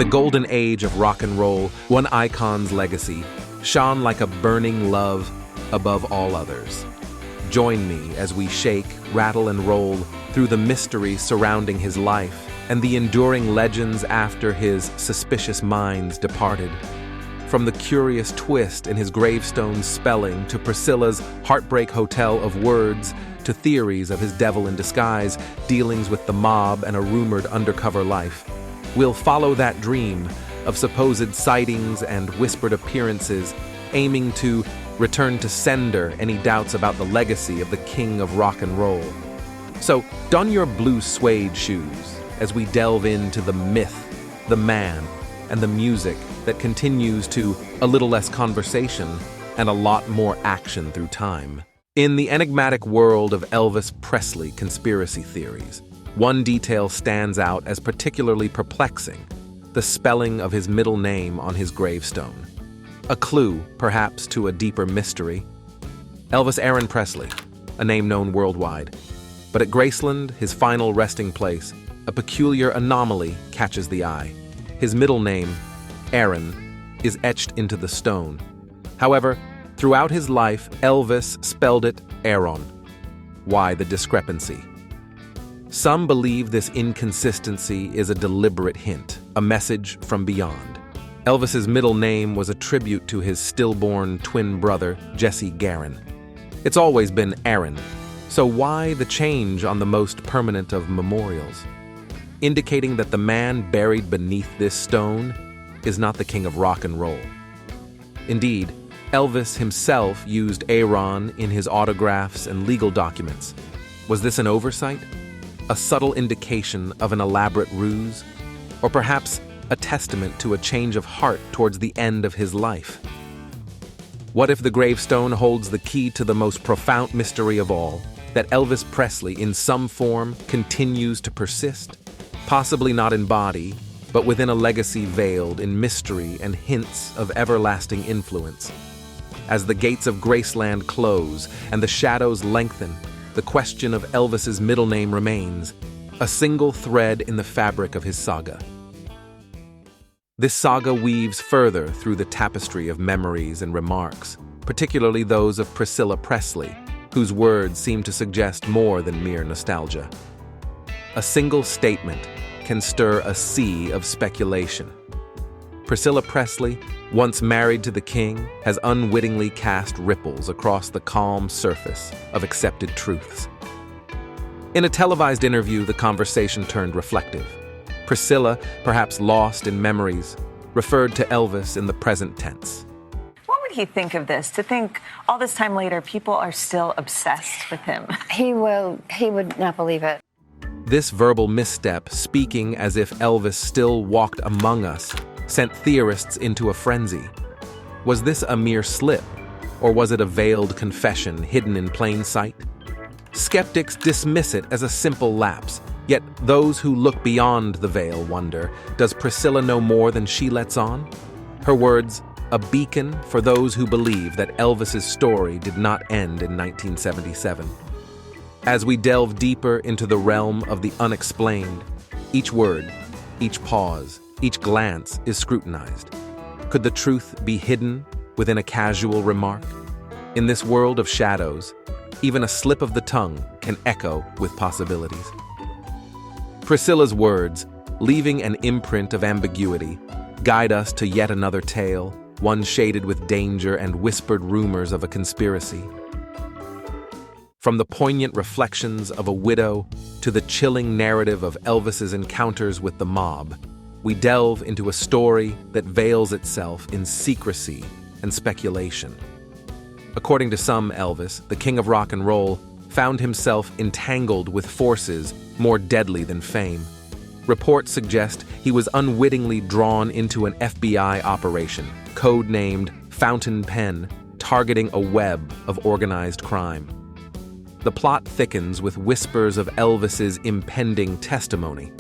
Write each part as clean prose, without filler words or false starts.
golden age of rock and roll, one icon's legacy, shone like a burning love above all others. Join me as we shake, rattle, and roll through the mystery surrounding his life and the enduring legends after his suspicious minds departed. From the curious twist in his gravestone spelling to Priscilla's heartbreak hotel of words to theories of his devil in disguise, dealings with the mob, and a rumored undercover life, we'll follow that dream of supposed sightings and whispered appearances, aiming to return to sender any doubts about the legacy of the king of rock and roll. So don your blue suede shoes as we delve into the myth, the man, and the music that continues to a little less conversation and a lot more action through time. In the enigmatic world of Elvis Presley conspiracy theories, one detail stands out as particularly perplexing: the spelling of his middle name on his gravestone. A clue, perhaps, to a deeper mystery. Elvis Aaron Presley, a name known worldwide. But at Graceland, his final resting place, a peculiar anomaly catches the eye. His middle name, Aaron, is etched into the stone. However, throughout his life, Elvis spelled it Aaron. Why the discrepancy? Some believe this inconsistency is a deliberate hint, a message from beyond. Elvis's middle name was a tribute to his stillborn twin brother, Jesse Garin. It's always been Aaron, so why the change on the most permanent of memorials? Indicating that the man buried beneath this stone is not the king of rock and roll. Indeed, Elvis himself used Aaron in his autographs and legal documents. Was this an oversight? A subtle indication of an elaborate ruse? Or perhaps a testament to a change of heart towards the end of his life? What if the gravestone holds the key to the most profound mystery of all, that Elvis Presley in some form continues to persist? Possibly not in body, but within a legacy veiled in mystery and hints of everlasting influence. As the gates of Graceland close and the shadows lengthen, the question of Elvis's middle name remains, a single thread in the fabric of his saga. This saga weaves further through the tapestry of memories and remarks, particularly those of Priscilla Presley, whose words seem to suggest more than mere nostalgia. A single statement can stir a sea of speculation. Priscilla Presley, once married to the king, has unwittingly cast ripples across the calm surface of accepted truths. In a televised interview, the conversation turned reflective. Priscilla, perhaps lost in memories, referred to Elvis in the present tense. What would he think of this? To think all this time later, people are still obsessed with him. He would not believe it. This verbal misstep, speaking as if Elvis still walked among us, sent theorists into a frenzy. Was this a mere slip, or was it a veiled confession hidden in plain sight? Skeptics dismiss it as a simple lapse, yet those who look beyond the veil wonder, does Priscilla know more than she lets on? Her words, a beacon for those who believe that Elvis's story did not end in 1977. As we delve deeper into the realm of the unexplained, each word, each pause, each glance is scrutinized. Could the truth be hidden within a casual remark? In this world of shadows, even a slip of the tongue can echo with possibilities. Priscilla's words, leaving an imprint of ambiguity, guide us to yet another tale, one shaded with danger and whispered rumors of a conspiracy. From the poignant reflections of a widow to the chilling narrative of Elvis's encounters with the mob, we delve into a story that veils itself in secrecy and speculation. According to some, Elvis, the king of rock and roll, found himself entangled with forces more deadly than fame. Reports suggest he was unwittingly drawn into an FBI operation, codenamed Fountain Pen, targeting a web of organized crime. The plot thickens with whispers of Elvis's impending testimony,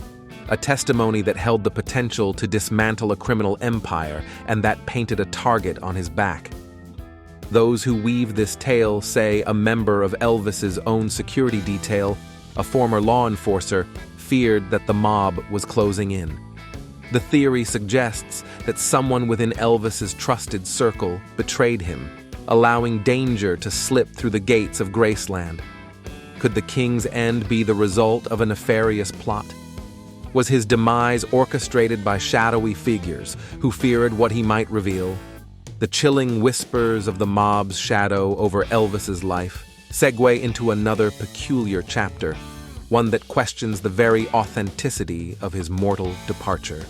a testimony that held the potential to dismantle a criminal empire and that painted a target on his back. Those who weave this tale say a member of Elvis's own security detail, a former law enforcer, feared that the mob was closing in. The theory suggests that someone within Elvis's trusted circle betrayed him, allowing danger to slip through the gates of Graceland. Could the king's end be the result of a nefarious plot? Was his demise orchestrated by shadowy figures who feared what he might reveal? The chilling whispers of the mob's shadow over Elvis's life segue into another peculiar chapter, one that questions the very authenticity of his mortal departure.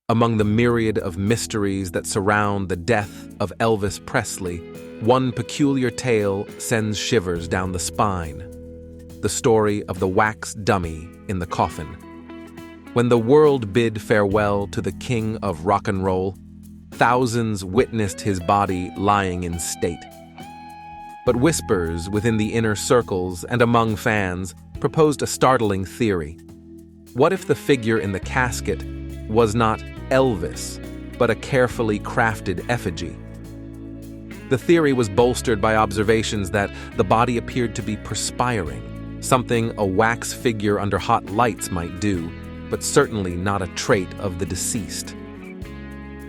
Among the myriad of mysteries that surround the death of Elvis Presley, one peculiar tale sends shivers down the spine: the story of the wax dummy in the coffin. When the world bid farewell to the king of rock and roll, thousands witnessed his body lying in state. But whispers within the inner circles and among fans proposed a startling theory. What if the figure in the casket was not Elvis, but a carefully crafted effigy? The theory was bolstered by observations that the body appeared to be perspiring, something a wax figure under hot lights might do, but certainly not a trait of the deceased.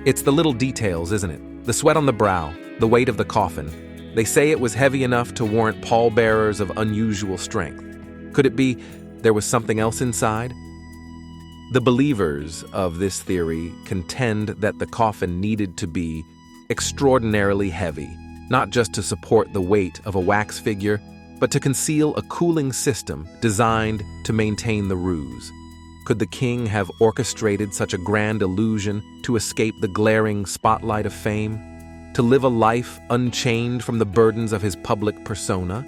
It's the little details, isn't it? The sweat on the brow, the weight of the coffin. They say it was heavy enough to warrant pallbearers of unusual strength. Could it be there was something else inside? The believers of this theory contend that the coffin needed to be extraordinarily heavy, not just to support the weight of a wax figure, but to conceal a cooling system designed to maintain the ruse. Could the king have orchestrated such a grand illusion to escape the glaring spotlight of fame, to live a life unchained from the burdens of his public persona?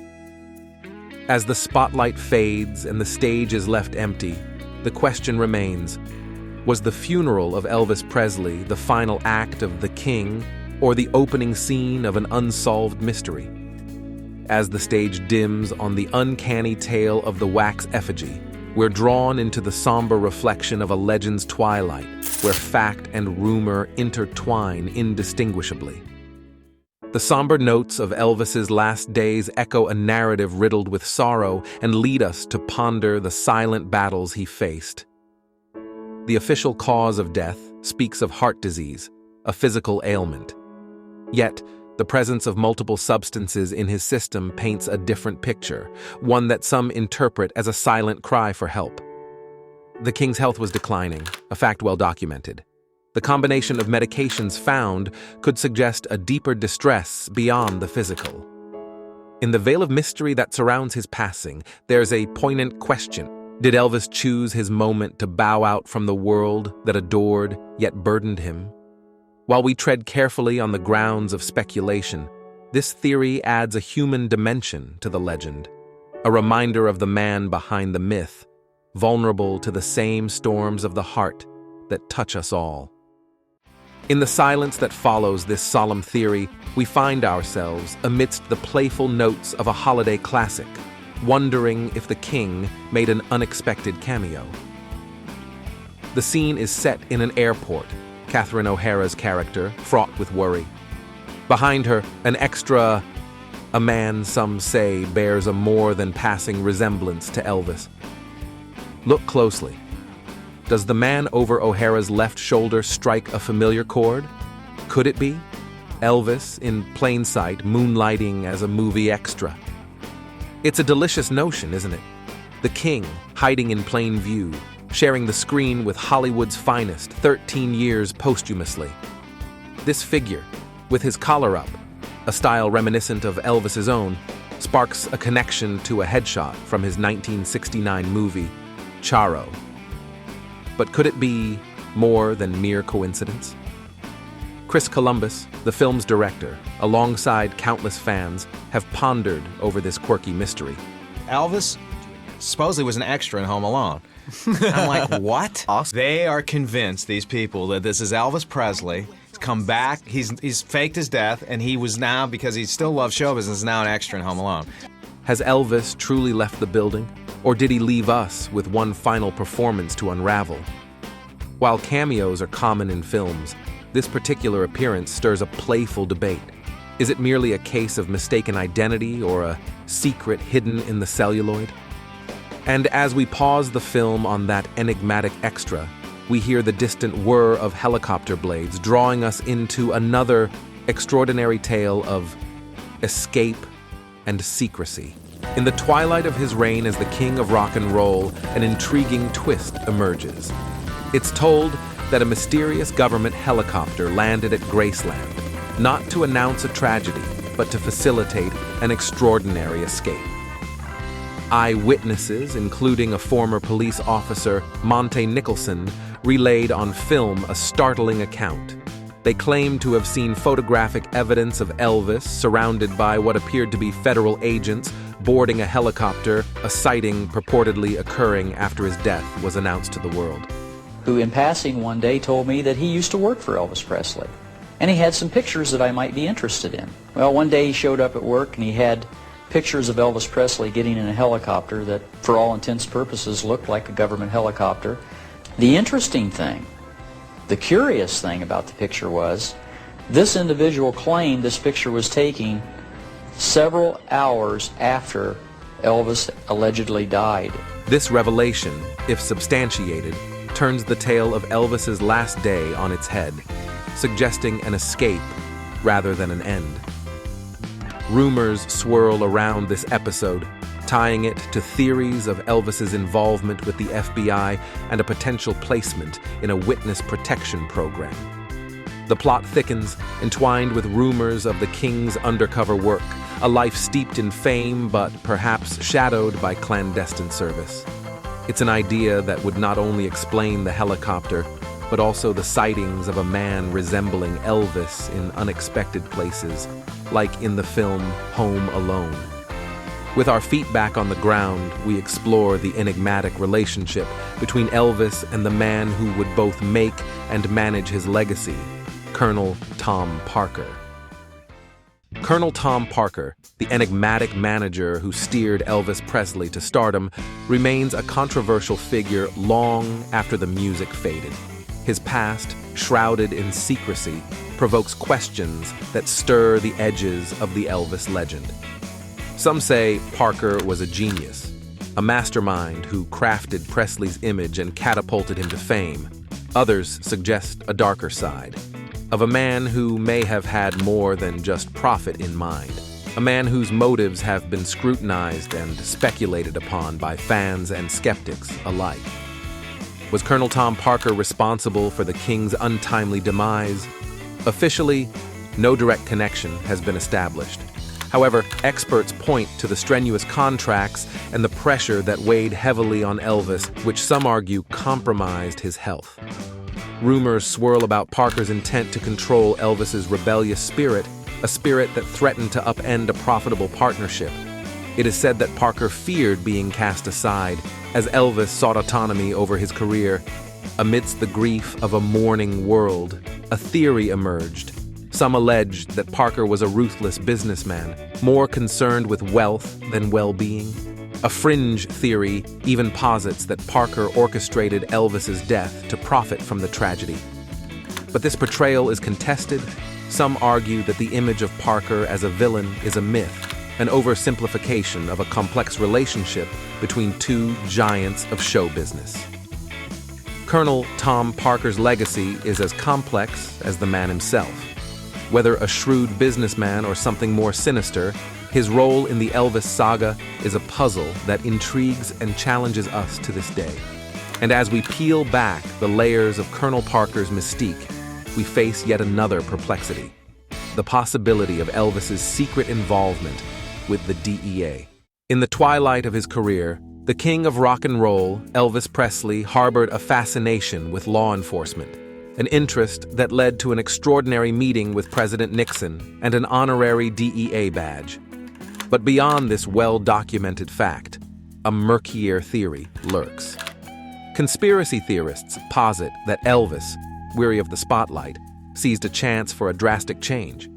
As the spotlight fades and the stage is left empty, the question remains: was the funeral of Elvis Presley the final act of The King, or the opening scene of an unsolved mystery? As the stage dims on the uncanny tale of the wax effigy, we're drawn into the somber reflection of a legend's twilight, where fact and rumor intertwine indistinguishably. The somber notes of Elvis's last days echo a narrative riddled with sorrow and lead us to ponder the silent battles he faced. The official cause of death speaks of heart disease, a physical ailment. Yet, the presence of multiple substances in his system paints a different picture, one that some interpret as a silent cry for help. The king's health was declining, a fact well documented. The combination of medications found could suggest a deeper distress beyond the physical. In the veil of mystery that surrounds his passing, there's a poignant question. Did Elvis choose his moment to bow out from the world that adored yet burdened him? While we tread carefully on the grounds of speculation, this theory adds a human dimension to the legend, a reminder of the man behind the myth, vulnerable to the same storms of the heart that touch us all. In the silence that follows this solemn theory, we find ourselves amidst the playful notes of a holiday classic, wondering if the king made an unexpected cameo. The scene is set in an airport, Catherine O'Hara's character fraught with worry. Behind her, a man some say bears a more than passing resemblance to Elvis. Look closely. Does the man over O'Hara's left shoulder strike a familiar chord? Could it be Elvis in plain sight, moonlighting as a movie extra? It's a delicious notion, isn't it? The king, hiding in plain view, sharing the screen with Hollywood's finest 13 years posthumously. This figure, with his collar up, a style reminiscent of Elvis's own, sparks a connection to a headshot from his 1969 movie, Charo. But could it be more than mere coincidence? Chris Columbus, the film's director, alongside countless fans, have pondered over this quirky mystery. Elvis supposedly was an extra in Home Alone. I'm like, what? Awesome. They are convinced, these people, that this is Elvis Presley. He's come back, he's faked his death, and he was now, because he still loves show business, now an extra in Home Alone. Has Elvis truly left the building, or did he leave us with one final performance to unravel? While cameos are common in films, this particular appearance stirs a playful debate. Is it merely a case of mistaken identity or a secret hidden in the celluloid? And as we pause the film on that enigmatic extra, we hear the distant whir of helicopter blades drawing us into another extraordinary tale of escape and secrecy. In the twilight of his reign as the king of rock and roll, an intriguing twist emerges. It's told that a mysterious government helicopter landed at Graceland, not to announce a tragedy, but to facilitate an extraordinary escape. Eyewitnesses, including a former police officer, Monte Nicholson, relayed on film a startling account. They claimed to have seen photographic evidence of Elvis surrounded by what appeared to be federal agents boarding a helicopter, a sighting purportedly occurring after his death was announced to the world. Who in passing one day told me that he used to work for Elvis Presley, and he had some pictures that I might be interested in. Well, one day he showed up at work and he had pictures of Elvis Presley getting in a helicopter that, for all intents and purposes, looked like a government helicopter. The interesting thing, the curious thing about the picture was, this individual claimed this picture was taken several hours after Elvis allegedly died. This revelation, if substantiated, turns the tale of Elvis's last day on its head, suggesting an escape rather than an end. Rumors swirl around this episode, tying it to theories of Elvis's involvement with the FBI and a potential placement in a witness protection program. The plot thickens, entwined with rumors of the king's undercover work, a life steeped in fame but perhaps shadowed by clandestine service. It's an idea that would not only explain the helicopter, but also the sightings of a man resembling Elvis in unexpected places, like in the film Home Alone. With our feet back on the ground, we explore the enigmatic relationship between Elvis and the man who would both make and manage his legacy, Colonel Tom Parker. Colonel Tom Parker, the enigmatic manager who steered Elvis Presley to stardom, remains a controversial figure long after the music faded. His past, shrouded in secrecy, provokes questions that stir the edges of the Elvis legend. Some say Parker was a genius, a mastermind who crafted Presley's image and catapulted him to fame. Others suggest a darker side, of a man who may have had more than just profit in mind, a man whose motives have been scrutinized and speculated upon by fans and skeptics alike. Was Colonel Tom Parker responsible for the king's untimely demise? Officially, no direct connection has been established. However, experts point to the strenuous contracts and the pressure that weighed heavily on Elvis, which some argue compromised his health. Rumors swirl about Parker's intent to control Elvis's rebellious spirit, a spirit that threatened to upend a profitable partnership. It is said that Parker feared being cast aside as Elvis sought autonomy over his career. Amidst the grief of a mourning world, a theory emerged. Some alleged that Parker was a ruthless businessman, more concerned with wealth than well-being. A fringe theory even posits that Parker orchestrated Elvis's death to profit from the tragedy. But this portrayal is contested. Some argue that the image of Parker as a villain is a myth, an oversimplification of a complex relationship between two giants of show business. Colonel Tom Parker's legacy is as complex as the man himself. Whether a shrewd businessman or something more sinister, his role in the Elvis saga is a puzzle that intrigues and challenges us to this day. And as we peel back the layers of Colonel Parker's mystique, we face yet another perplexity: the possibility of Elvis's secret involvement with the DEA. In the twilight of his career, the king of rock and roll, Elvis Presley, harbored a fascination with law enforcement, an interest that led to an extraordinary meeting with President Nixon and an honorary DEA badge. But beyond this well-documented fact, a murkier theory lurks. Conspiracy theorists posit that Elvis, weary of the spotlight, seized a chance for a drastic change.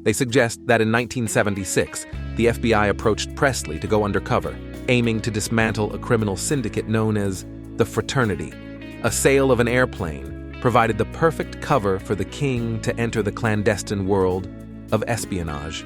They suggest that in 1976, the FBI approached Presley to go undercover, aiming to dismantle a criminal syndicate known as the Fraternity. A sale of an airplane provided the perfect cover for the king to enter the clandestine world of espionage.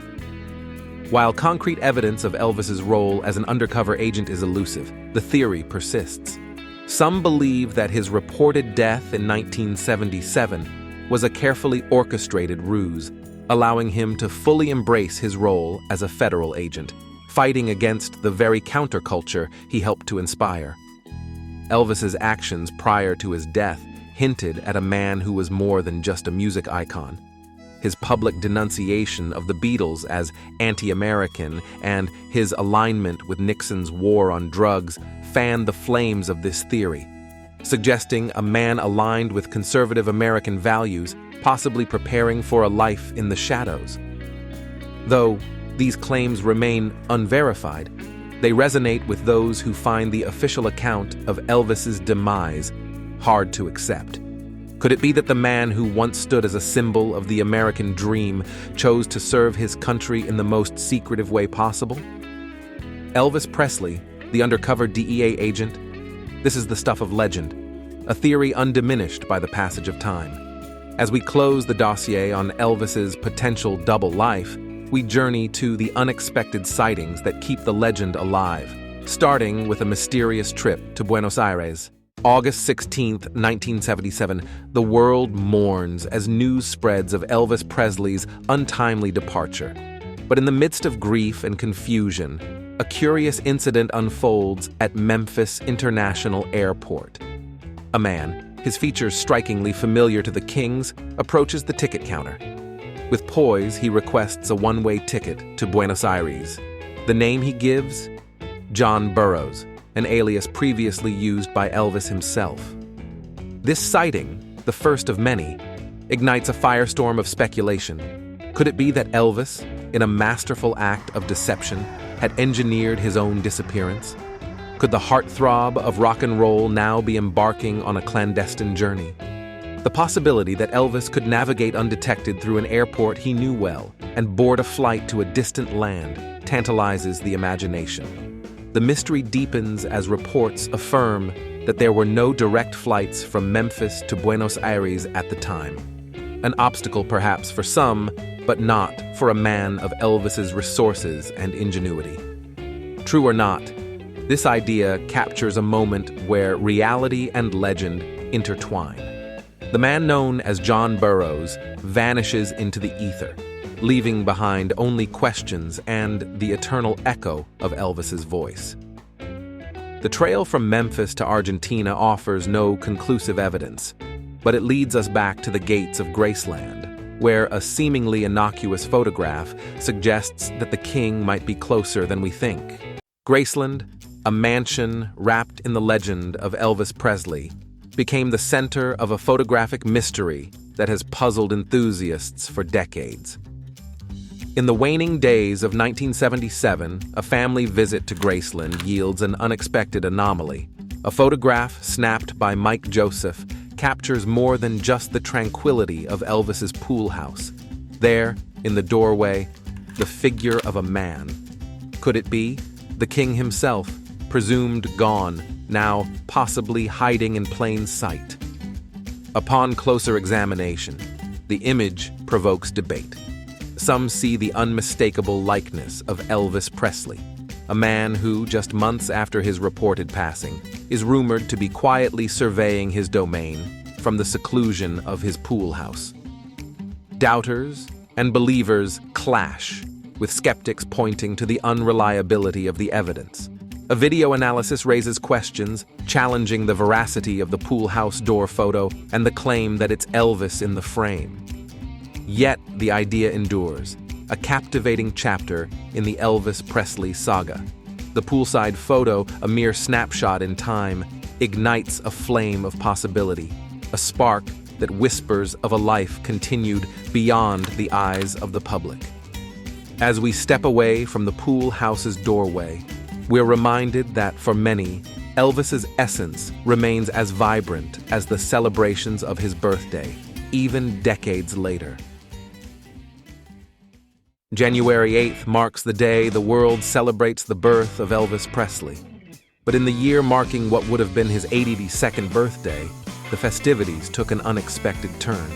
While concrete evidence of Elvis's role as an undercover agent is elusive, the theory persists. Some believe that his reported death in 1977 was a carefully orchestrated ruse, allowing him to fully embrace his role as a federal agent, fighting against the very counterculture he helped to inspire. Elvis's actions prior to his death hinted at a man who was more than just a music icon. His public denunciation of the Beatles as anti-American and his alignment with Nixon's war on drugs fanned the flames of this theory, suggesting a man aligned with conservative American values, possibly preparing for a life in the shadows. Though these claims remain unverified, they resonate with those who find the official account of Elvis's demise hard to accept. Could it be that the man who once stood as a symbol of the American dream chose to serve his country in the most secretive way possible? Elvis Presley, the undercover DEA agent? This is the stuff of legend, a theory undiminished by the passage of time. As we close the dossier on Elvis's potential double life, we journey to the unexpected sightings that keep the legend alive, starting with a mysterious trip to Buenos Aires. August 16, 1977, the world mourns as news spreads of Elvis Presley's untimely departure. But in the midst of grief and confusion, a curious incident unfolds at Memphis International Airport. A man, his features strikingly familiar to the King's, approaches the ticket counter. With poise, he requests a one-way ticket to Buenos Aires. The name he gives? John Burroughs, an alias previously used by Elvis himself. This sighting, the first of many, ignites a firestorm of speculation. Could it be that Elvis, in a masterful act of deception, had engineered his own disappearance? Could the heartthrob of rock and roll now be embarking on a clandestine journey? The possibility that Elvis could navigate undetected through an airport he knew well and board a flight to a distant land tantalizes the imagination. The mystery deepens as reports affirm that there were no direct flights from Memphis to Buenos Aires at the time. An obstacle perhaps for some, but not for a man of Elvis's resources and ingenuity. True or not, this idea captures a moment where reality and legend intertwine. The man known as John Burroughs vanishes into the ether, leaving behind only questions and the eternal echo of Elvis's voice. The trail from Memphis to Argentina offers no conclusive evidence, but it leads us back to the gates of Graceland, where a seemingly innocuous photograph suggests that the King might be closer than we think. Graceland, a mansion wrapped in the legend of Elvis Presley, became the center of a photographic mystery that has puzzled enthusiasts for decades. In the waning days of 1977, a family visit to Graceland yields an unexpected anomaly. A photograph snapped by Mike Joseph captures more than just the tranquility of Elvis's pool house. There, in the doorway, the figure of a man. Could it be the King himself, presumed gone, now possibly hiding in plain sight? Upon closer examination, the image provokes debate. Some see the unmistakable likeness of Elvis Presley, a man who, just months after his reported passing, is rumored to be quietly surveying his domain from the seclusion of his pool house. Doubters and believers clash, with skeptics pointing to the unreliability of the evidence. A video analysis raises questions, challenging the veracity of the pool house door photo and the claim that it's Elvis in the frame. Yet the idea endures, a captivating chapter in the Elvis Presley saga. The poolside photo, a mere snapshot in time, ignites a flame of possibility, a spark that whispers of a life continued beyond the eyes of the public. As we step away from the pool house's doorway, we're reminded that for many, Elvis's essence remains as vibrant as the celebrations of his birthday, even decades later. January 8th marks the day the world celebrates the birth of Elvis Presley. But in the year marking what would have been his 82nd birthday, the festivities took an unexpected turn.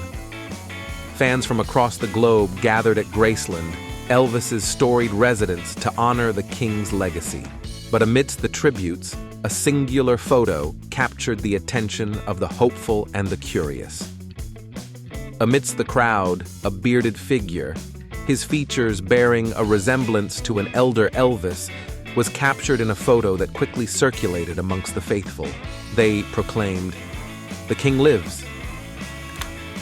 Fans from across the globe gathered at Graceland, Elvis's storied residence to honor the king's legacy. But amidst the tributes, a singular photo captured the attention of the hopeful and the curious. Amidst the crowd, a bearded figure, his features bearing a resemblance to an elder Elvis, was captured in a photo that quickly circulated amongst the faithful. They proclaimed, "The king lives."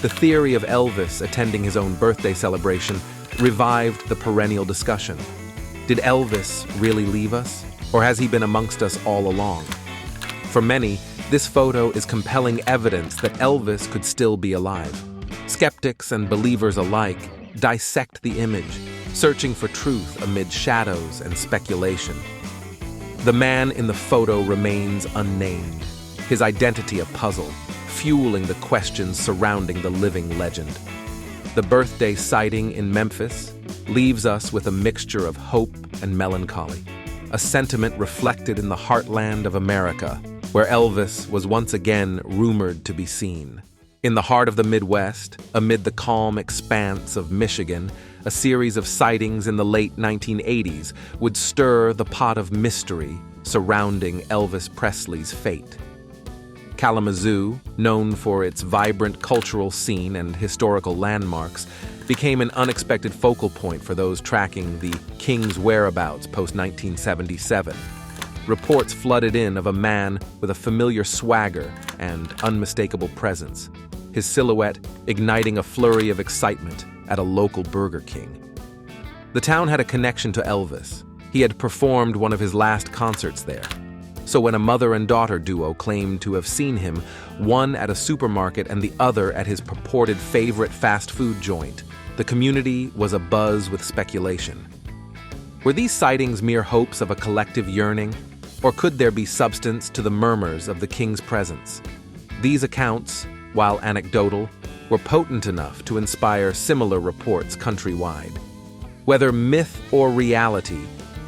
The theory of Elvis attending his own birthday celebration revived the perennial discussion. Did Elvis really leave us, or has he been amongst us all along? For many, this photo is compelling evidence that Elvis could still be alive. Skeptics and believers alike dissect the image, searching for truth amid shadows and speculation. The man in the photo remains unnamed, his identity a puzzle, fueling the questions surrounding the living legend. The birthday sighting in Memphis leaves us with a mixture of hope and melancholy, a sentiment reflected in the heartland of America, where Elvis was once again rumored to be seen. In the heart of the Midwest, amid the calm expanse of Michigan, a series of sightings in the late 1980s would stir the pot of mystery surrounding Elvis Presley's fate. Kalamazoo, known for its vibrant cultural scene and historical landmarks, became an unexpected focal point for those tracking the king's whereabouts post-1977. Reports flooded in of a man with a familiar swagger and unmistakable presence, his silhouette igniting a flurry of excitement at a local Burger King. The town had a connection to Elvis. He had performed one of his last concerts there. So when a mother and daughter duo claimed to have seen him, one at a supermarket and the other at his purported favorite fast food joint, the community was abuzz with speculation. Were these sightings mere hopes of a collective yearning, or could there be substance to the murmurs of the king's presence? These accounts, while anecdotal, were potent enough to inspire similar reports countrywide. Whether myth or reality,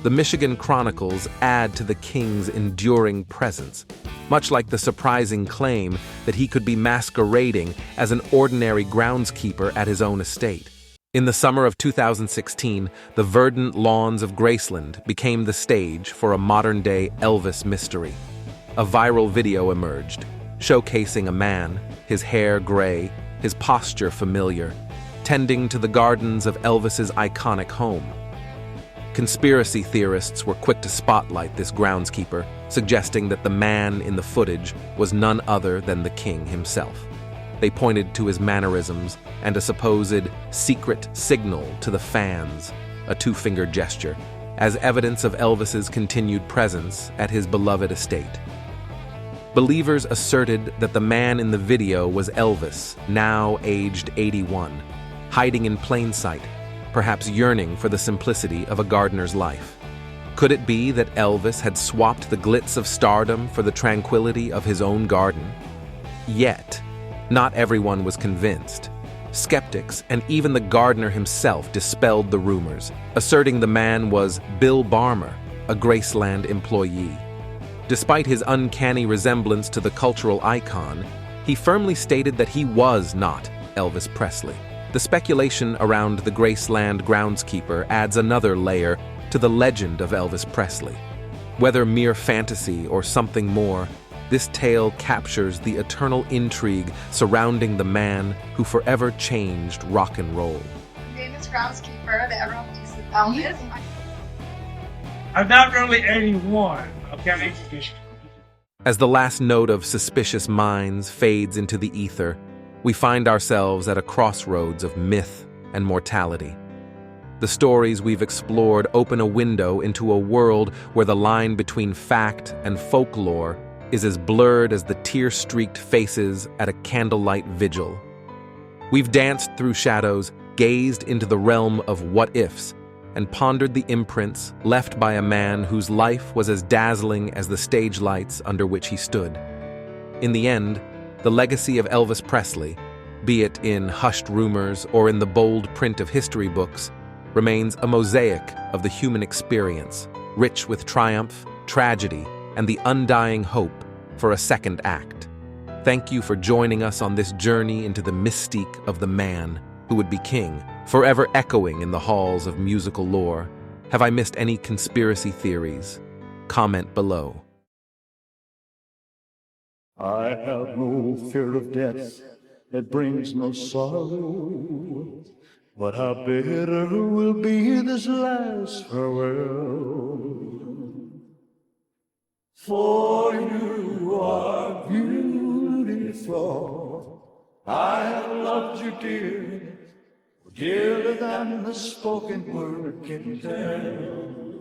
the Michigan Chronicles add to the king's enduring presence, much like the surprising claim that he could be masquerading as an ordinary groundskeeper at his own estate. In the summer of 2016, the verdant lawns of Graceland became the stage for a modern-day Elvis mystery. A viral video emerged, showcasing a man, his hair gray, his posture familiar, tending to the gardens of Elvis's iconic home. Conspiracy theorists were quick to spotlight this groundskeeper, suggesting that the man in the footage was none other than the king himself. They pointed to his mannerisms and a supposed secret signal to the fans, a two-finger gesture, as evidence of Elvis's continued presence at his beloved estate. Believers asserted that the man in the video was Elvis, now aged 81, hiding in plain sight, perhaps yearning for the simplicity of a gardener's life. Could it be that Elvis had swapped the glitz of stardom for the tranquility of his own garden? Yet, not everyone was convinced. Skeptics and even the gardener himself dispelled the rumors, asserting the man was Bill Barmer, a Graceland employee. Despite his uncanny resemblance to the cultural icon, he firmly stated that he was not Elvis Presley. The speculation around the Graceland groundskeeper adds another layer to the legend of Elvis Presley. Whether mere fantasy or something more, this tale captures the eternal intrigue surrounding the man who forever changed rock and roll. Famous groundskeeper that everyone thinks is Elvis. I'm not really 81, okay? As the last note of Suspicious Minds fades into the ether, we find ourselves at a crossroads of myth and mortality. The stories we've explored open a window into a world where the line between fact and folklore is as blurred as the tear-streaked faces at a candlelight vigil. We've danced through shadows, gazed into the realm of what-ifs, and pondered the imprints left by a man whose life was as dazzling as the stage lights under which he stood. In the end, the legacy of Elvis Presley, be it in hushed rumors or in the bold print of history books, remains a mosaic of the human experience, rich with triumph, tragedy, and the undying hope for a second act. Thank you for joining us on this journey into the mystique of the man who would be king forever echoing in the halls of musical lore? Have I missed any conspiracy theories? Comment below. I have no fear of death, it brings no sorrow. But how bitter will be this last farewell. For you are beautiful, I have loved you dear, dearer than the spoken word can tell.